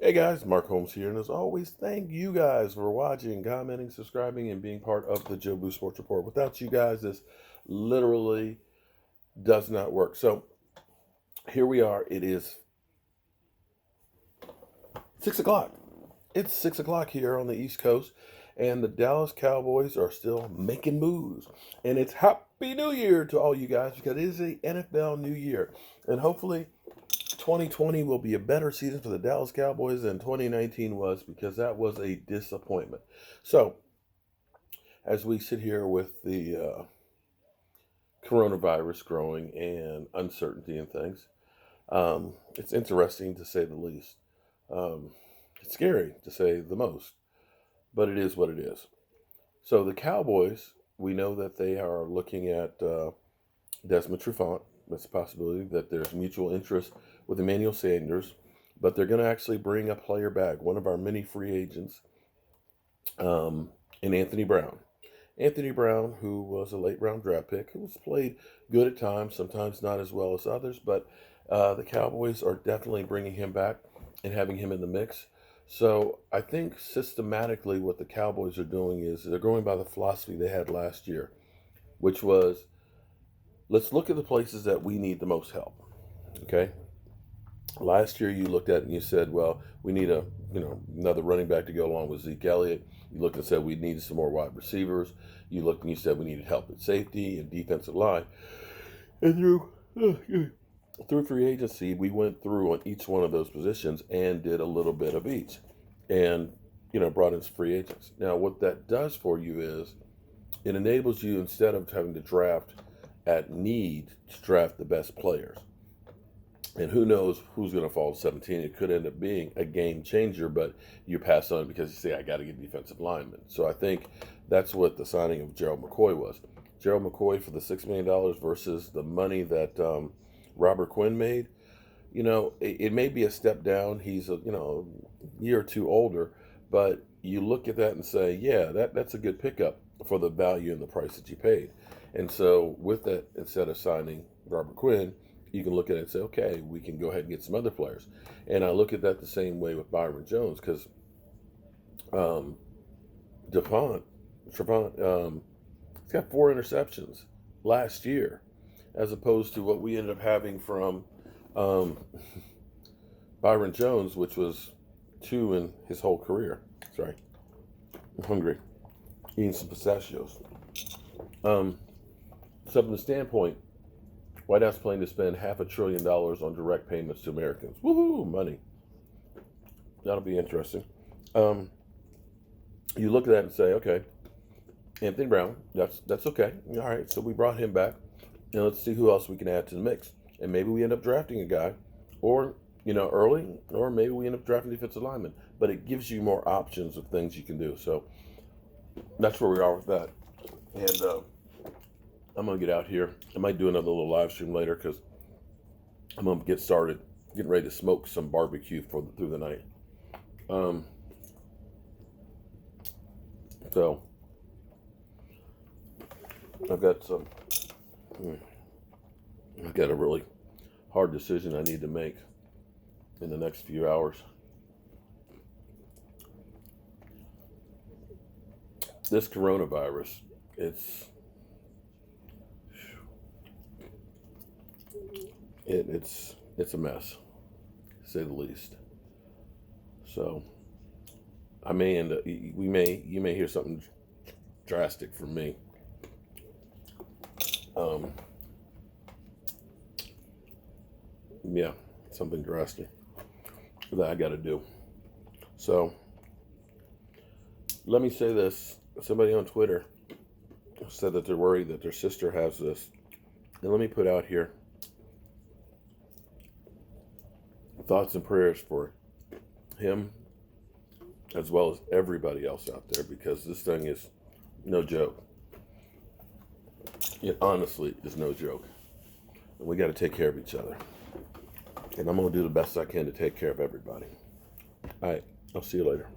Hey guys, Mark Holmes here, and as always, thank you guys for watching, commenting, subscribing, and being part of the Joe Boo Sports Report. Without you guys, this literally does not work. So here we are. It is 6 o'clock. It's 6 o'clock here on the East Coast, and the Dallas Cowboys are still making moves. And it's Happy New Year to all you guys because it is a NFL New Year, and hopefully 2020 will be a better season for the Dallas Cowboys than 2019 was because that was a disappointment. So, as we sit here with the coronavirus growing and uncertainty and things, it's interesting to say the least. It's scary to say the most, but it is what it is. So, the Cowboys, we know that they are looking at Desmond Trufant. That's a possibility that there's mutual interest with Emmanuel Sanders, but they're going to actually bring a player back, one of our many free agents, in Anthony Brown. Anthony Brown, who was a late round draft pick, who was played good at times, sometimes not as well as others, but the Cowboys are definitely bringing him back and having him in the mix. So I think systematically what the Cowboys are doing is they're going by the philosophy they had last year, which was let's look at the places that we need the most help. Okay. Last year you looked at it and you said, well, we need another running back to go along with Zeke Elliott. You looked and said we needed some more wide receivers. You looked and you said we needed help at safety and defensive line. And through free agency, we went through on each one of those positions and did a little bit of each, and brought in some free agents. Now, what that does for you is it enables you, instead of having to draft at need, to draft the best players. And who knows who's going to fall to 17. It could end up being a game changer, but you pass on it because you say, I got to get defensive linemen. So I think that's what the signing of Gerald McCoy was. Gerald McCoy for the $6 million versus the money that Robert Quinn made. It may be a step down. He's a year or two older, but you look at that and say, yeah, that's a good pickup for the value and the price that you paid. And so with that, instead of signing Robert Quinn, you can look at it and say, okay, we can go ahead and get some other players. And I look at that the same way with Byron Jones because Trevon, he's got 4 interceptions last year, as opposed to what we ended up having from Byron Jones, which was 2 in his whole career. Sorry, I'm hungry. Eating some pistachios. So from the standpoint, White House planning to spend $500 billion on direct payments to Americans. Woohoo, money. That'll be interesting. You look at that and say, okay, Anthony Brown, that's okay. All right, so we brought him back, and let's see who else we can add to the mix. And maybe we end up drafting a guy, or early, or maybe we end up drafting defensive lineman. But it gives you more options of things you can do. So that's where we are with that. And I'm going to get out here. I might do another little live stream later because I'm going to get started getting ready to smoke some barbecue through the night. So I've got a really hard decision I need to make in the next few hours. This coronavirus, it's a mess, to say the least. So you may hear something drastic from me. Yeah, something drastic that I got to do. So let me say this: somebody on Twitter said that they're worried that their sister has this, and let me put out here thoughts and prayers for him as well as everybody else out there, because this thing is no joke. It honestly is no joke. And we got to take care of each other. And I'm going to do the best I can to take care of everybody. All right. I'll see you later.